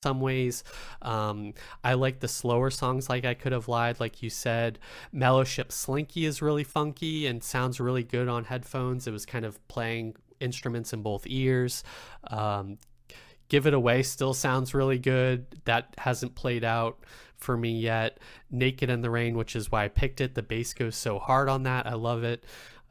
some ways. I like the slower songs like I Could Have Lied, like you said. Mellow Ship Slinky is really funky and sounds really good on headphones. It was kind of playing instruments in both ears. Give It Away still sounds really good. That hasn't played out for me yet. Naked in the Rain, which is why I picked it. The bass goes so hard on that. I love it.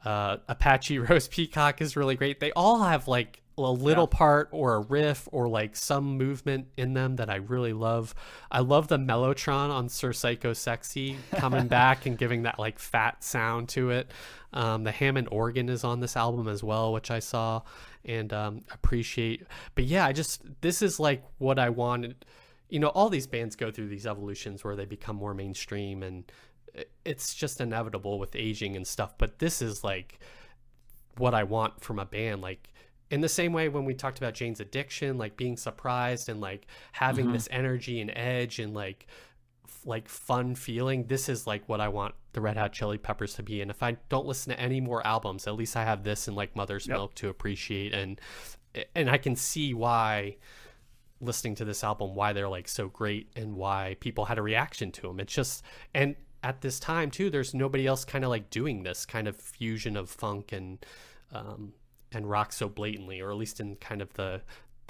Apache Rose Peacock is really great. They all have like a little part or a riff or like some movement in them that I really love. I love the Mellotron on Sir Psycho Sexy coming back and giving that like fat sound to it. The Hammond organ is on this album as well, which I saw and appreciate. But yeah, this is like what I wanted. You know, all these bands go through these evolutions where they become more mainstream, and it's just inevitable with aging and stuff. But this is like what I want from a band. Like in the same way when we talked about Jane's Addiction, like being surprised and like having this energy and edge and like fun feeling. This is like what I want the Red Hot Chili Peppers to be. And if I don't listen to any more albums, at least I have this and like Mother's Milk to appreciate. And I can see why, listening to this album, why they're like so great and why people had a reaction to them. It's just, and at this time too, there's nobody else kind of like doing this kind of fusion of funk and rock so blatantly, or at least in kind of the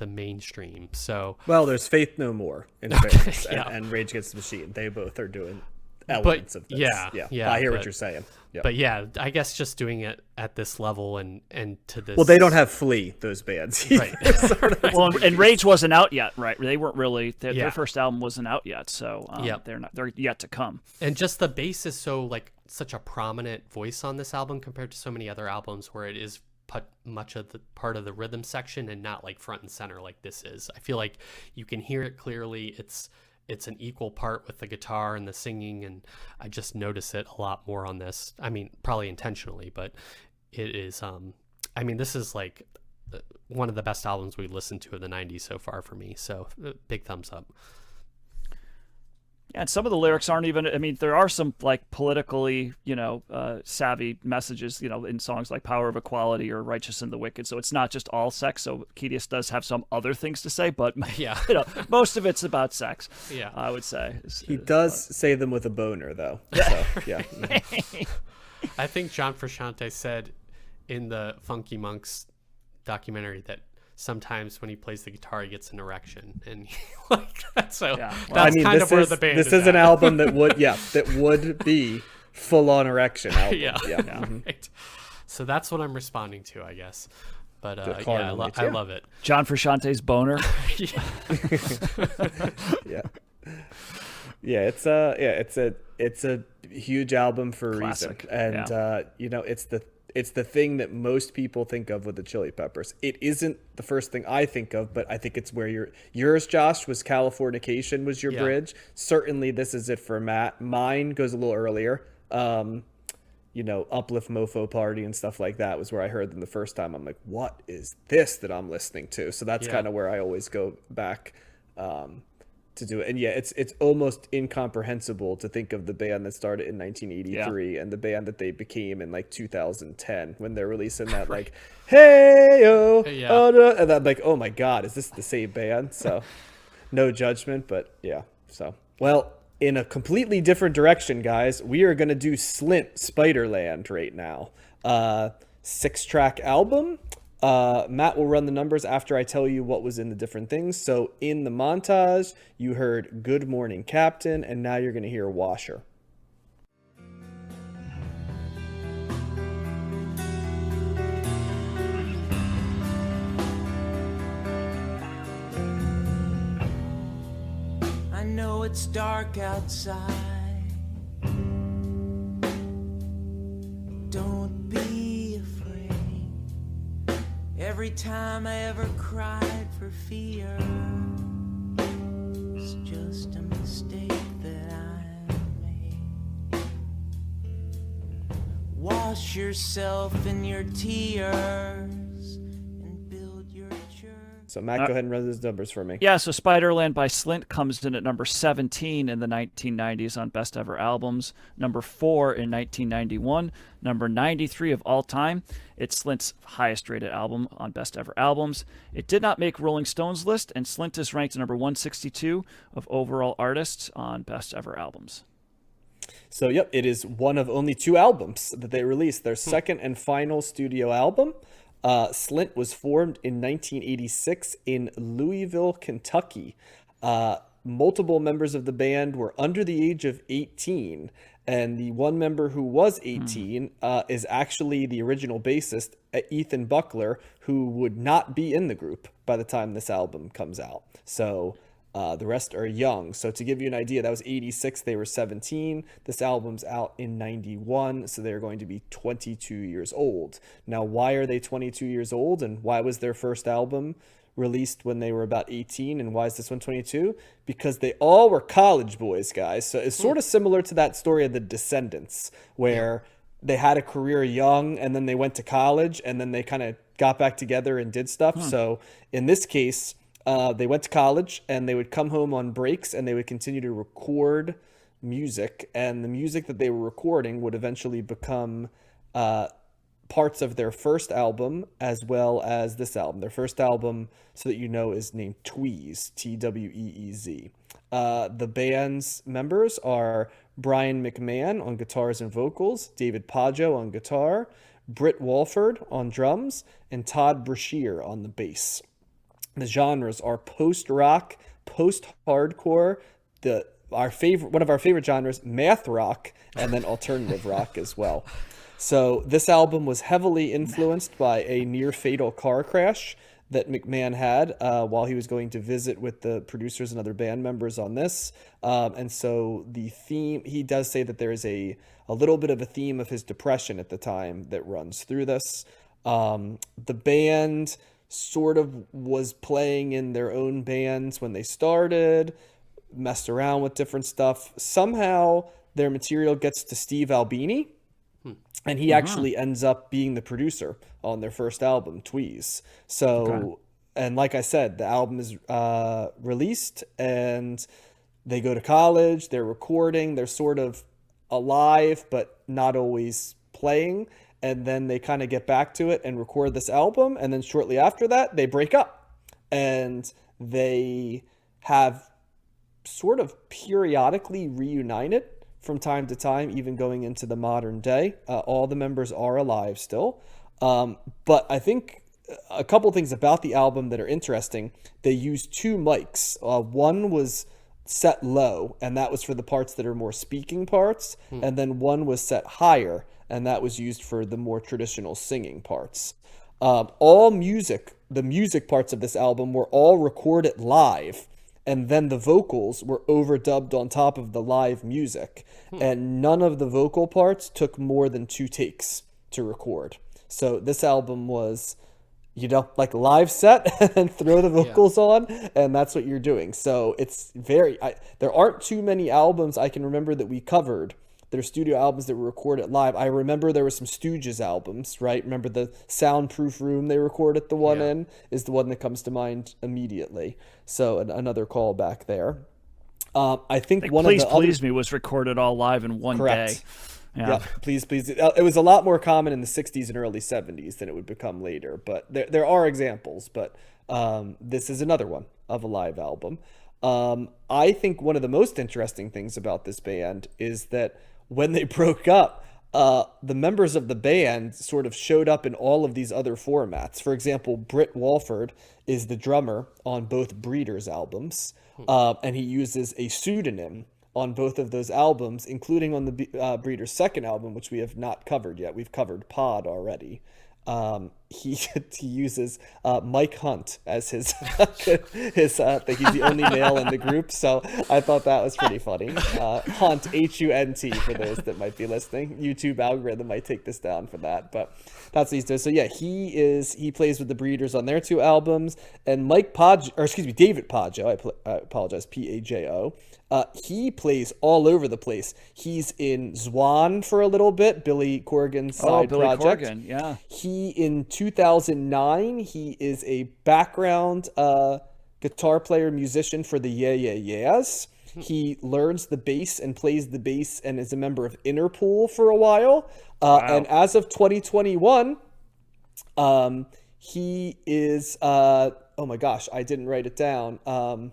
mainstream. So well, there's Faith No More in fairness, and Rage Against the Machine. They both are doing elements of this. Yeah. I hear what you're saying. Yeah. But yeah, I guess just doing it at this level and to this. Well, they don't have Flea, those bands. Right. Well, and Rage wasn't out yet, right? They weren't really. Their first album wasn't out yet, so they're yet to come. And just the bass is so like such a prominent voice on this album compared to so many other albums where it is put much of the part of the rhythm section and not like front and center like this is. I feel like you can hear it clearly. It's an equal part with the guitar and the singing, and I just notice it a lot more on this. I mean, probably intentionally, but it is, I mean, this is like one of the best albums we listened to in the 90s so far for me. So big thumbs up. Yeah, and some of the lyrics aren't even, I mean, there are some like politically, savvy messages, in songs like Power of Equality or Righteous and the Wicked. So it's not just all sex. So CTS does have some other things to say, but most of it's about sex. Yeah, I would say. He does say them with a boner though. So, yeah. I think John Frusciante said in the Funky Monks documentary that sometimes when he plays the guitar, he gets an erection, and like that. So that's kind of where the band is. This is an album that would be full on erection album. Right. So that's what I'm responding to, I guess. But I love it. John Frusciante's boner. It's a huge album for a Classic. reason, and it's the thing that most people think of with the Chili Peppers. It isn't the first thing I think of, but I think it's where yours, Josh, was Californication was your bridge. Certainly this is it for Matt. Mine goes a little earlier. Uplift Mofo Party and stuff like that was where I heard them the first time. I'm like, what is this that I'm listening to? So that's kind of where I always go back to do it. And it's almost incomprehensible to think of the band that started in 1983 and the band that they became in like 2010 when they're releasing that like hey yo and I'm like, oh my god, is this the same band? So no judgment, but so well, in a completely different direction, guys, we are going to do SLINT-SPIDERLAND right now. 6-track album. Matt will run the numbers after I tell you what was in the different things. So in the montage, you heard Good Morning Captain, and now you're going to hear Washer. I know it's dark outside. Don't be afraid. Every time I ever cried for fear, it's just a mistake that I made. Wash yourself in your tears and build your church. So Matt, go ahead and run those numbers for me. Yeah, so Spiderland by Slint comes in at number 17 in the 1990s on Best Ever Albums, number 4 in 1991, number 93 of all time. It's Slint's highest rated album on Best Ever Albums. It did not make Rolling Stone's list, and Slint is ranked number 162 of overall artists on Best Ever Albums. So, yep, it is one of only 2 albums that they released, their second and final studio album. Slint was formed in 1986 in Louisville, Kentucky. Multiple members of the band were under the age of 18, and the one member who was 18 is actually the original bassist, Ethan Buckler, who would not be in the group by the time this album comes out. So the rest are young. So to give you an idea, that was 86. They were 17. This album's out in 91. So they're going to be 22 years old. Now, why are they 22 years old? And why was their first album released when they were about 18? And why is this one 22? Because they all were college boys, guys. So it's sort of similar to that story of the Descendants, where they had a career young and then they went to college and then they kind of got back together and did stuff. So in this case, they went to college and they would come home on breaks and they would continue to record music. And the music that they were recording would eventually become parts of their first album as well as this album. Their first album, so that you know, is named Tweez, Tweez. The band's members are Brian McMahon on guitars and vocals, David Pajo on guitar, Britt Walford on drums, and Todd Brashear on the bass. The genres are post-rock, post-hardcore, one of our favorite genres, math rock, and then alternative rock as well. So this album was heavily influenced by a near-fatal car crash that McMahon had while he was going to visit with the producers and other band members on this. And so the theme, he does say that there is a little bit of a theme of his depression at the time that runs through this. The band sort of was playing in their own bands when they started, messed around with different stuff. Somehow their material gets to Steve Albini, and he actually ends up being the producer on their first album, Tweez. So, and like I said, the album is released and they go to college, they're recording, they're sort of alive, but not always playing. And then they kind of get back to it and record this album. And then shortly after that, they break up. And they have sort of periodically reunited from time to time, even going into the modern day. All the members are alive still. But I think a couple things about the album that are interesting. They used 2 mics. One was set low, and that was for the parts that are more speaking parts. And then one was set higher, and that was used for the more traditional singing parts. The music parts of this album were all recorded live, and then the vocals were overdubbed on top of the live music. And none of the vocal parts took more than 2 takes to record. So this album was, like a live set and throw the vocals on, and that's what you're doing. So it's there aren't too many albums I can remember that we covered that are studio albums that were recorded live. I remember there were some Stooges albums, right? Remember the soundproof room they recorded the one in is the one that comes to mind immediately. So another callback there. I think one Please of the Please Me was recorded all live in one day. Yeah. Please. It was a lot more common in the 60s and early 70s than it would become later. But there are examples. But this is another one of a live album. I think one of the most interesting things about this band is that when they broke up, the members of the band sort of showed up in all of these other formats. For example, Britt Walford is the drummer on both Breeders albums, and he uses a pseudonym on both of those albums, including on the Breeders' second album, which we have not covered yet. We've covered Pod already. He uses Mike Hunt as his thing. He's the only male in the group, so I thought that was pretty funny. Hunt, Hunt, for those that might be listening. YouTube algorithm might take this down for that, but that's what he's doing. So yeah, he plays with the Breeders on their 2 albums, and David Pajo, I apologize, Pajo. He plays all over the place. He's in Zwan for a little bit, Billy Corgan's side project. Corgan, yeah. He in 2009, he is a background guitar player, musician for the Yeah Yeah Yeahs. He learns the bass and plays the bass and is a member of Interpol for a while. And as of 2021, he is, oh my gosh, I didn't write it down.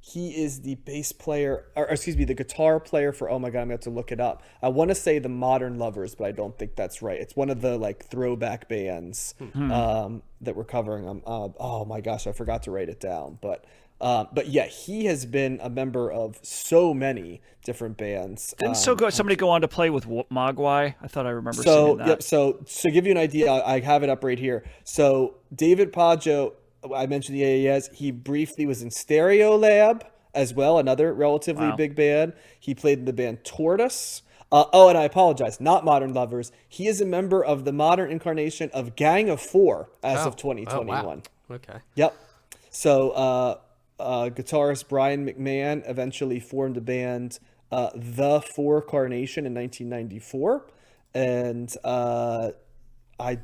He is the bass player, or excuse me, the guitar player for, oh my God, I'm going to have to look it up. I want to say the Modern Lovers, but I don't think that's right. It's one of the like throwback bands that we're covering. Oh my gosh, I forgot to write it down. But yeah, he has been a member of so many different bands. Didn't somebody go on to play with Mogwai? I thought I remember So, seeing that. yep. So to give you an idea, I have it up right here. So David Paggio, I mentioned the AAS. He briefly was in Stereolab as well, another relatively big band. He played in the band Tortoise. And I apologize, not Modern Lovers. He is a member of the modern incarnation of Gang of Four as of 2021. Oh, wow. Okay. Yep. So guitarist Brian McMahon eventually formed a band, The Four Carnation, in 1994. And I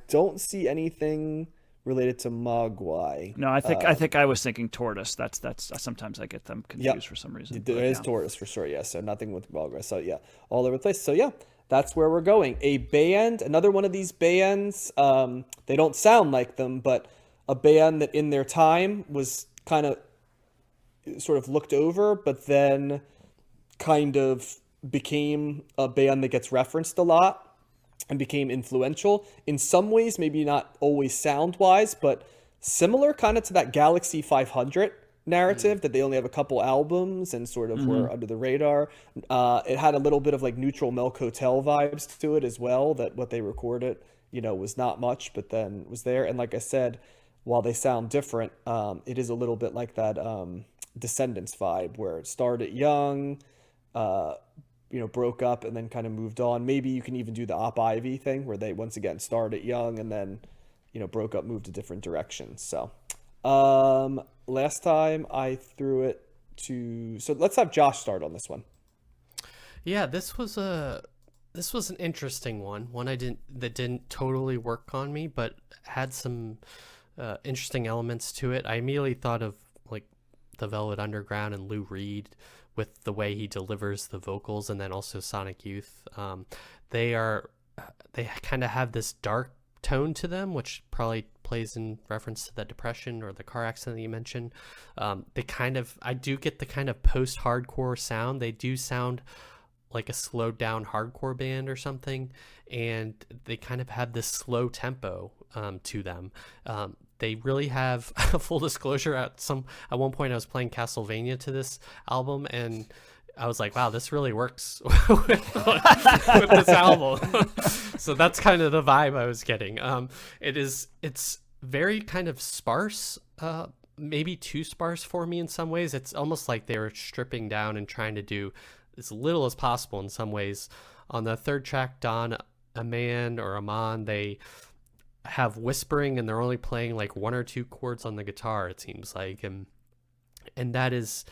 don't see anything related to Mogwai. No, I think I was thinking Tortoise. That's sometimes I get them confused for some reason. There is Tortoise for sure, yes. So nothing with Mogwai. So yeah, all over the place. So yeah, that's where we're going. A band, another one of these bands. They don't sound like them, but a band that in their time was kind of sort of looked over, but then kind of became a band that gets referenced a lot and became influential in some ways, maybe not always sound wise, but similar kind of to that Galaxy 500 narrative that they only have a couple albums and sort of were under the radar. It had a little bit of like Neutral Milk Hotel vibes to it as well, that what they recorded, was not much, but then was there. And like I said, while they sound different, it is a little bit like that Descendants vibe where it started young, broke up and then kind of moved on. Maybe you can even do the Op Ivy thing where they once again started young and then, broke up, moved a different direction. So, last time I threw it to, so let's have Josh start on this one. Yeah, this was an interesting one that didn't totally work on me, but had some interesting elements to it. I immediately thought of like the Velvet Underground and Lou Reed with the way he delivers the vocals, and then also Sonic Youth. They kind of have this dark tone to them, which probably plays in reference to the depression or the car accident that you mentioned. I do get the kind of post-hardcore sound. They do sound like a slowed down hardcore band or something, and they kind of have this slow tempo to them. They really have, full disclosure, at one point I was playing Castlevania to this album, and I was like, wow, this really works with this album. So that's kind of the vibe I was getting. It's very kind of sparse, maybe too sparse for me in some ways. It's almost like they were stripping down and trying to do as little as possible in some ways. On the third track, Don Amon, they have whispering and they're only playing like one or two chords on the guitar, it seems like, and it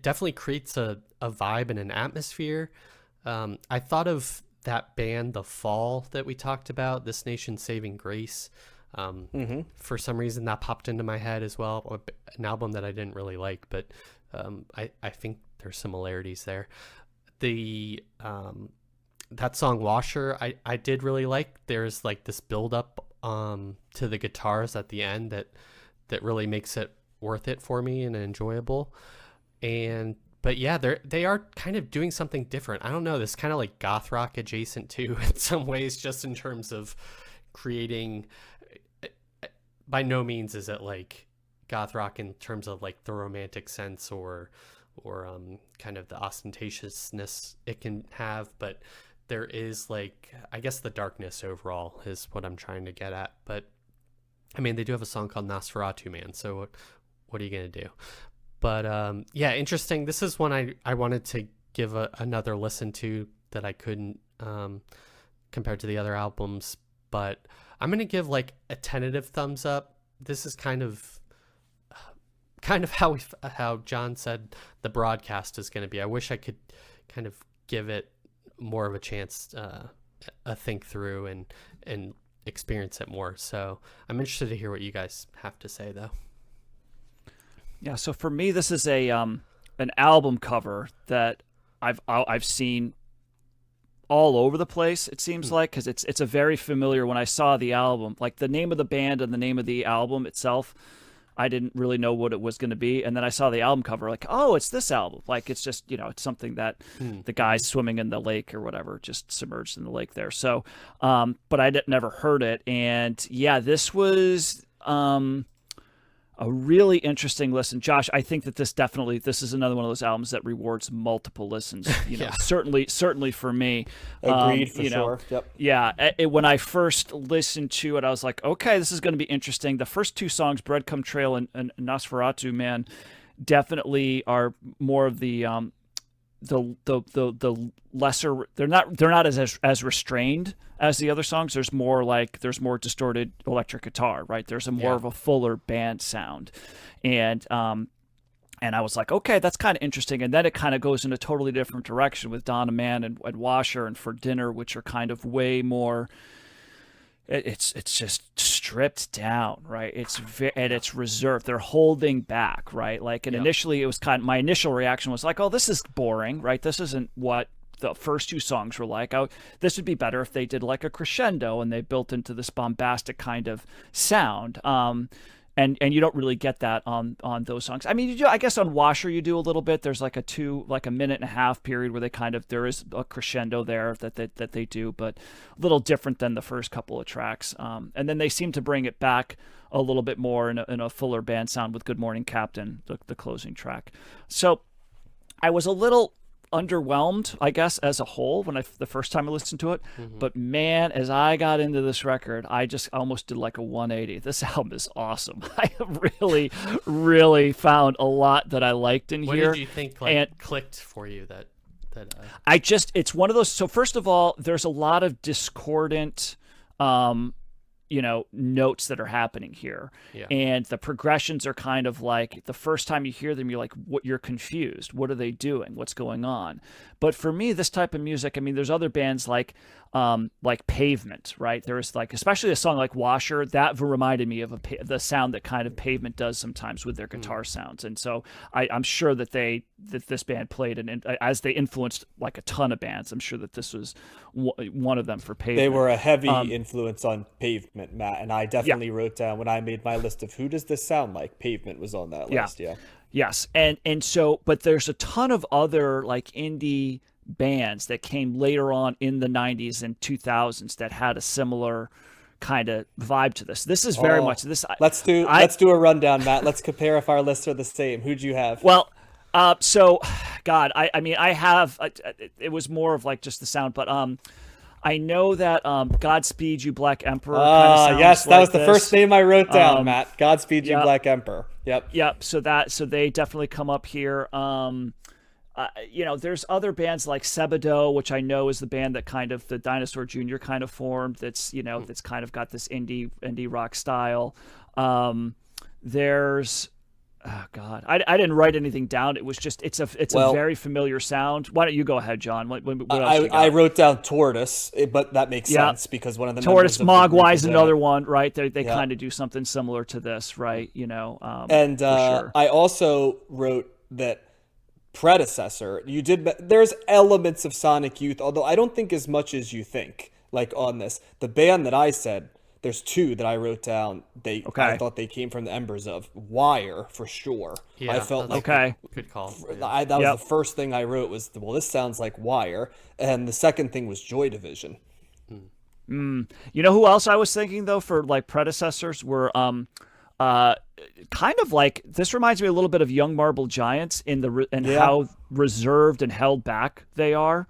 definitely creates a vibe and an atmosphere. I thought of that band The Fall that we talked about, This Nation Saving Grace. For some reason that popped into my head as well, an album that I didn't really like, but I think there's similarities there. That song Washer I did really like. There's like this build up to the guitars at the end that really makes it worth it for me and enjoyable. But yeah, they are kind of doing something different. I don't know, this kind of like goth rock adjacent too in some ways, just in terms of creating. By no means is it like goth rock in terms of like the romantic sense or kind of the ostentatiousness it can have, but there is like, I guess the darkness overall is what I'm trying to get at. But I mean, they do have a song called Nosferatu Man, so what are you gonna do? But yeah, interesting. This is one I wanted to give another listen to that I couldn't compared to the other albums, but I'm gonna give like a tentative thumbs up. This is kind of how John said the broadcast is going to be. I wish I could kind of give it more of a chance, a think through and experience it more. So I'm interested to hear what you guys have to say, though. Yeah, so for me, this is a an album cover that I've seen all over the place. It seems like, because it's a very familiar. When I saw the album, like the name of the band and the name of the album itself, I didn't really know what it was going to be, and then I saw the album cover, like, oh, it's this album. Like, it's just, it's something that the guy's swimming in the lake or whatever, just submerged in the lake there. So, but I never heard it, and yeah, this was a really interesting listen. Josh, I think that this is another one of those albums that rewards multiple listens. Certainly for me. Agreed, for sure. Yep. Yeah, when I first listened to it, I was like, okay, this is going to be interesting. The first two songs, Breadcrumb Trail and Nosferatu Man, definitely are more of the lesser. They're not as restrained as the other songs. There's more distorted electric guitar, right? There's more of a fuller band sound, and I was like, okay, that's kind of interesting. And then it kind of goes in a totally different direction with Don a Man and Washer and For Dinner, which are kind of way more. It's just stripped down, right? And it's reserved. They're holding back, right? Like, and initially it was my initial reaction was like, oh, this is boring, right? This isn't what the first two songs were like. This would be better if they did like a crescendo and they built into this bombastic kind of sound. And you don't really get that on those songs. I mean, you do, I guess on Washer you do a little bit. There's like a minute and a half period where there is a crescendo there that they do, but a little different than the first couple of tracks. And then they seem to bring it back a little bit more in a fuller band sound with Good Morning Captain, the closing track. So I was a little underwhelmed, I guess, as a whole the first time I listened to it. But man, as I got into this record, I just almost did like a 180. This album is awesome. I really, really found a lot that I liked in here. What did you think clicked for you that it's one of those. So first of all, there's a lot of discordant notes that are happening here. Yeah. And the progressions are kind of like, the first time you hear them, you're like, you're confused. What are they doing? What's going on? But for me, this type of music, I mean, there's other bands like Pavement, right? There's like, especially a song like Washer, that reminded me of the sound that kind of Pavement does sometimes with their guitar sounds. And so I'm sure that this band played, and as they influenced like a ton of bands, I'm sure that this was one of them for Pavement. They were a heavy influence on Pavement, Matt, and I definitely wrote down when I made my list of who does this sound like, Pavement was on that list. Yeah. Yes. And so, but there's a ton of other like indie bands that came later on in the 90s and 2000s that had a similar kind of vibe to this. This is very much this. Let's do a rundown, Matt. Let's compare if our lists are the same. Who'd you have? Well, so, God, I mean, I have. It was more of like just the sound, but I know that Godspeed You Black Emperor. Yes, that like was the first name I wrote down, Matt. Godspeed You yep. Black Emperor. Yep. So they definitely come up here. There's other bands like Sebado, which I know is the band that kind of the Dinosaur Jr. kind of formed. That's that's kind of got this indie rock style. There's. Oh God, I didn't write anything down. It was just it's a very familiar sound. Why don't you go ahead, John? What else you got? I wrote down Tortoise, but that makes sense because one of the Tortoise, Mogwai is another one, right? They kind of do something similar to this, right? And for sure. I also wrote that predecessor. There's elements of Sonic Youth, although I don't think as much as you think. Like on this, the band that I said. There's two that I wrote down. I thought they came from the embers of Wire for sure. Yeah, I felt like good call. That was the first thing I wrote was, well, this sounds like Wire, and the second thing was Joy Division. You know who else I was thinking though for like predecessors were kind of like, this reminds me a little bit of Young Marble Giants in how reserved and held back they are.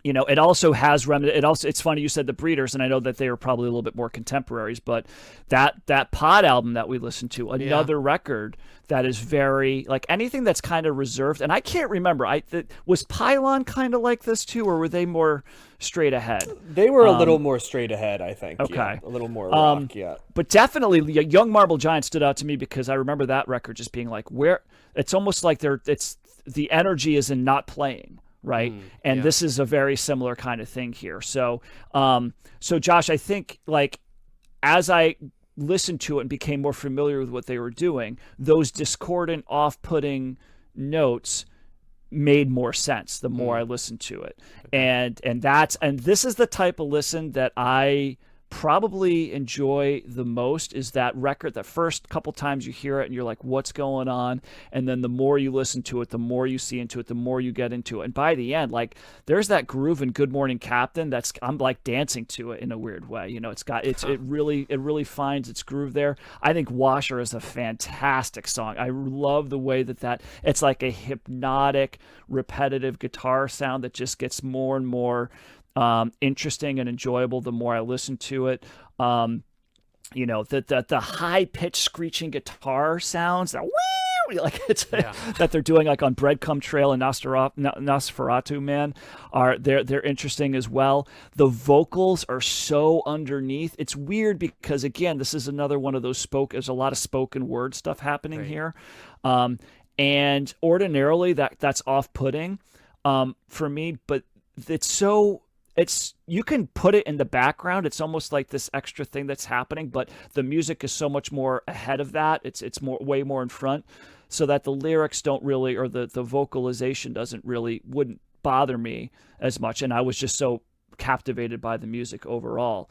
It also has it's funny you said the Breeders, and I know that they are probably a little bit more contemporaries, but that Pod album that we listened to, another record that is very like anything that's kind of reserved. And I can't remember. Was Pylon kind of like this too, or were they more straight ahead? They were a little more straight ahead, I think. Okay, yeah, a little more rock. But definitely, Young Marble Giant stood out to me because I remember that record just being like, where it's almost like the energy is in not playing. right? And this is a very similar kind of thing here. So, so Josh, I think like as I listened to it and became more familiar with what they were doing, those discordant, off-putting notes made more sense the more I listened to it. And this is the type of listen that I probably enjoy the most, is that record. The first couple times you hear it and you're like, what's going on? And then the more you listen to it, the more you see into it, the more you get into it. And by the end, like there's that groove in Good Morning Captain that's, I'm like dancing to it in a weird way. You know, it really finds its groove there. I think Washer is a fantastic song. I love the way that it's like a hypnotic, repetitive guitar sound that just gets more and more interesting and enjoyable the more I listen to it. You know, the high pitched screeching guitar sounds that that they're doing like on Breadcrumb Trail and Nosferatu Man they're interesting as well. The vocals are so underneath. It's weird because again, this is another one of those there's a lot of spoken word stuff happening here. And ordinarily that's off-putting for me, but you can put it in the background. It's almost like this extra thing that's happening, but the music is so much more ahead of that. It's way more in front, so that the lyrics don't really, or the vocalization wouldn't bother me as much. And I was just so captivated by the music overall.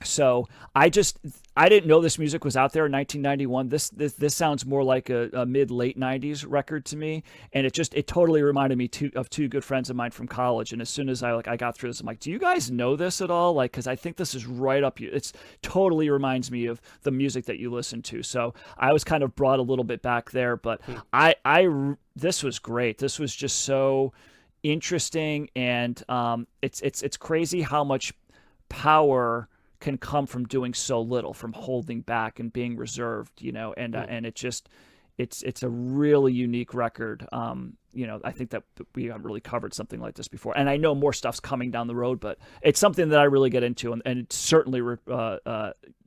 So I didn't know this music was out there in 1991. This sounds more like a mid-late 90s record to me, and it totally reminded me of two good friends of mine from college. And as soon as I got through this, I'm like, do you guys know this at all? Like, because I think this is right up you. It's totally reminds me of the music that you listen to. So I was kind of brought a little bit back there, but this was great. This was just so interesting, and it's crazy how much power can come from doing so little, from holding back and being reserved, you know, and it's a really unique record. You know, I think that we haven't really covered something like this before, and I know more stuff's coming down the road, but it's something that I really get into, and it certainly,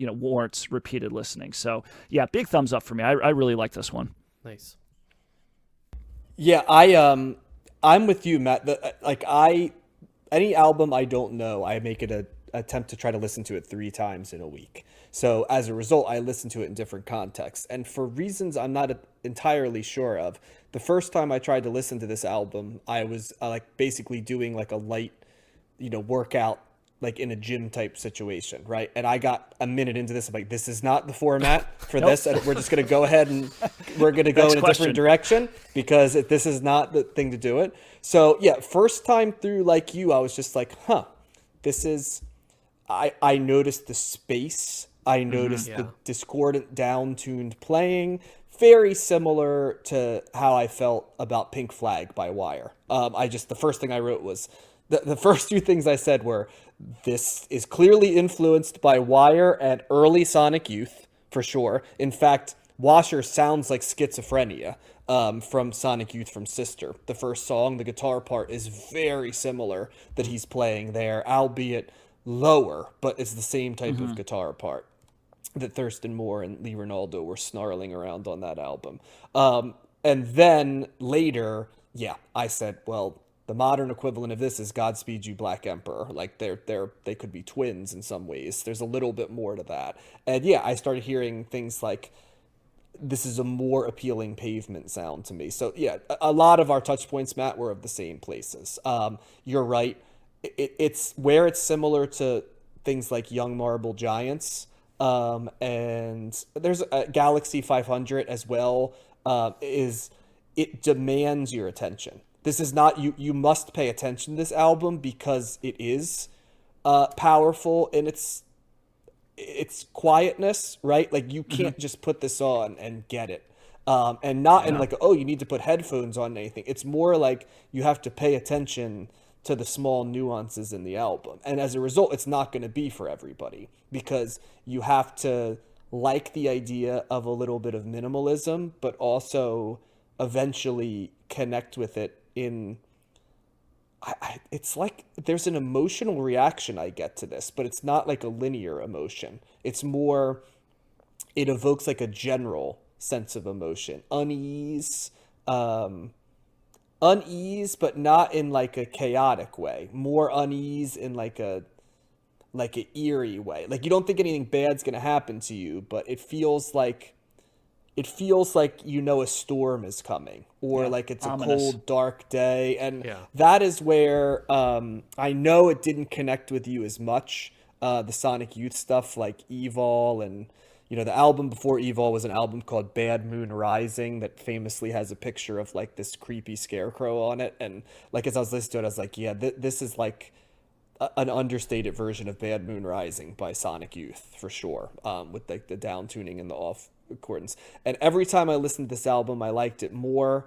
warrants repeated listening. So yeah, big thumbs up for me. I really like this one. Nice. Yeah, I'm with you, Matt. Any album I don't know, I make it a attempt to try to listen to it 3 times in a week. So as a result, I listen to it in different contexts. And for reasons I'm not entirely sure of, the first time I tried to listen to this album, I was basically doing like a light, workout, like in a gym type situation, right? And I got a minute into this, I'm like, this is not the format for this, and we're just going to go ahead and we're going to go in a different direction because this is not the thing to do it. So yeah, first time through, like you, I was just like, this is... I noticed the space. I noticed the discordant, down-tuned playing. Very similar to how I felt about Pink Flag by Wire. The first thing I wrote was, the first 2 things I said were, this is clearly influenced by Wire and early Sonic Youth, for sure. In fact, Washer sounds like Schizophrenia from Sonic Youth from Sister. The first song, the guitar part is very similar that he's playing there, albeit lower, but it's the same type of guitar part that Thurston Moore and Lee Ranaldo were snarling around on that album. And then later, I said, well, the modern equivalent of this is Godspeed You Black Emperor. Like they could be twins in some ways. There's a little bit more to that. And I started hearing things like, this is a more appealing Pavement sound to me. So a lot of our touch points, Matt, were of the same places. You're right. It's where it's similar to things like Young Marble Giants, and there's a Galaxy 500 as well. It demands your attention. This is not you must pay attention to this album because it is powerful in its quietness, right? Like you can't just put this on and get it. And not in like, you need to put headphones on anything. It's more like you have to pay attention to the small nuances in the album. And as a result, it's not going to be for everybody because you have to like the idea of a little bit of minimalism, but also eventually connect with it it's like there's an emotional reaction I get to this, but it's not like a linear emotion. It's more, it evokes like a general sense of emotion, unease, unease, but not in like a chaotic way. More unease in like a eerie way. Like you don't think anything bad's gonna happen to you, but it feels like a storm is coming, or like it's ominous. a cold, dark day. And Yeah. that is where I know it didn't connect with you as much. The Sonic Youth stuff, like Evol, and the album before Evol was an album called Bad Moon Rising that famously has a picture of like this creepy scarecrow on it. And like as I was listening to it, I was like, yeah, this is like an understated version of Bad Moon Rising by Sonic Youth for sure, with like the down tuning and the off accordance. And every time I listened to this album, I liked it more.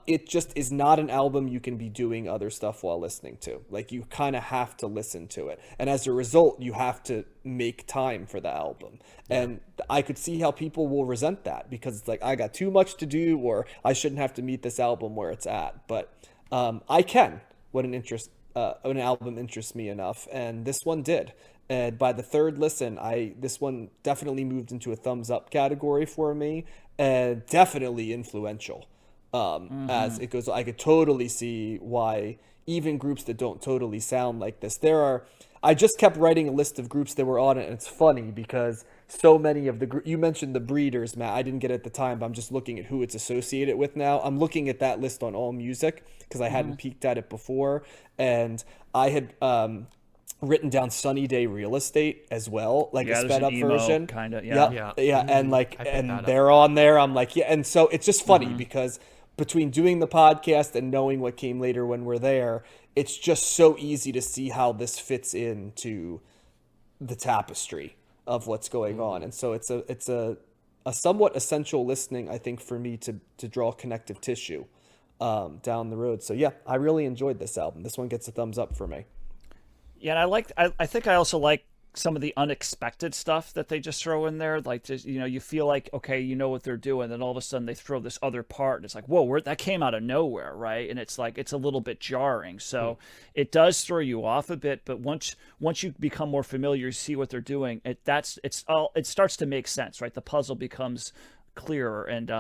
It just is not an album you can be doing other stuff while listening to. Like you kind of have to listen to it, and as a result, you have to make time for the album. And I could see how people will resent that, because it's like, I got too much to do, or I shouldn't have to meet this album where it's at. But I can when an album interests me enough, and this one did. And by the third listen, this one definitely moved into a thumbs up category for me, and definitely influential. As it goes, I could totally see why even groups that don't totally sound like this. I just kept writing a list of groups that were on it, and it's funny because so many of you mentioned the Breeders, Matt. I didn't get it at the time, but I'm just looking at who it's associated with now. I'm looking at that list on AllMusic because I hadn't peeked at it before, and I had written down Sunny Day Real Estate as well, like a sped up version, kind of. Yeah. And and they're on there. I'm like, yeah, and so it's just funny because between doing the podcast and knowing what came later when we're there, it's just so easy to see how this fits into the tapestry of what's going on. And so it's a somewhat essential listening, I think, for me to draw connective tissue down the road. So yeah, I really enjoyed this album. This one gets a thumbs up for me. Yeah, and I think I also like some of the unexpected stuff that they just throw in there. Like, just, you feel like, okay, you know what they're doing, then all of a sudden they throw this other part, and it's like, whoa, that came out of nowhere, right? And it's like, it's a little bit jarring. So it does throw you off a bit, but once you become more familiar, you see what they're doing, it starts to make sense, right? The puzzle becomes clearer, and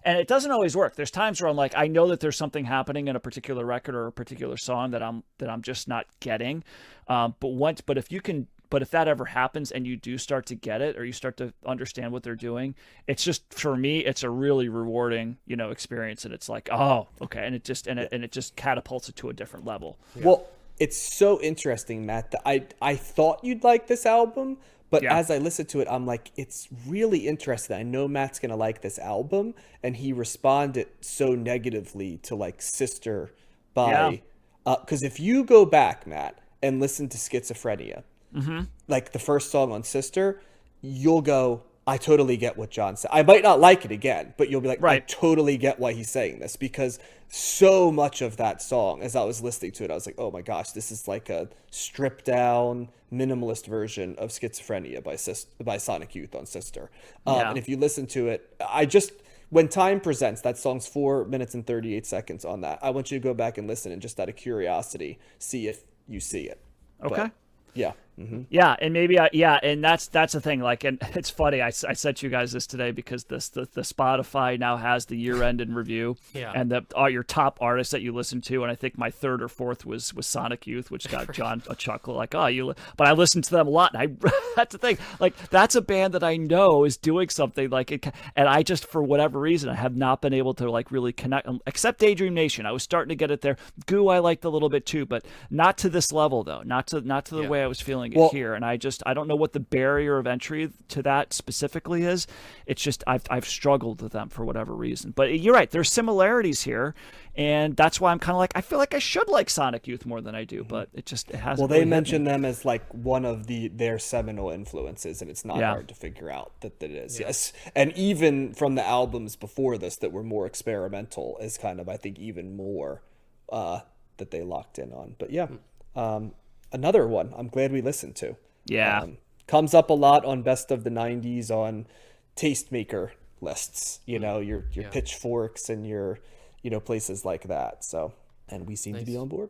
it doesn't always work. There's times where I'm like, I know that there's something happening in a particular record or a particular song that I'm just not getting. But if that ever happens and you do start to get it, or you start to understand what they're doing, it's just, for me, it's a really rewarding, experience. And it's like, oh, okay. And it just catapults it to a different level. Yeah. Well, it's so interesting, Matt, that I thought you'd like this album, but as I listened to it, I'm like, it's really interesting. I know Matt's going to like this album, and he responded so negatively to like Sister by, because if you go back, Matt, and listen to Schizophrenia, like the first song on Sister, you'll go, I totally get what John said. I might not like it again, but you'll be like, right. I totally get why he's saying this, because so much of that song, as I was listening to it, I was like, oh my gosh, this is like a stripped down, minimalist version of Schizophrenia by Sonic Youth on Sister. And if you listen to it, when time presents, that song's 4 minutes and 38 seconds on that. I want you to go back and listen, and just out of curiosity, see if you see it. Okay. But, yeah. Yeah, and maybe and that's the thing. Like, and it's funny. I sent you guys this today because the Spotify now has the year-end in review, and your top artists that you listen to, and I think my third or fourth was Sonic Youth, which got John a chuckle, like, but I listen to them a lot, and that's the thing. Like, that's a band that I know is doing something like it, and I just, for whatever reason, I have not been able to like really connect. Except Daydream Nation, I was starting to get it there. Goo, I liked a little bit too, but not to this level though. Not to the way I was feeling it here. And I don't know what the barrier of entry to that specifically is. It's just I've struggled with them for whatever reason. But you're right, there's similarities here, and that's why I'm kind of like, I feel like I should like Sonic Youth more than I do, but it hasn't. Well, they mention them as like one of their seminal influences, and it's not hard to figure out that it is. Yes, and even from the albums before this that were more experimental, is kind of, I think, even more that they locked in on. But another one I'm glad we listened to. Comes up a lot on Best of the 90s on tastemaker lists, your pitchforks and your places like that. So, and we seem to be on board.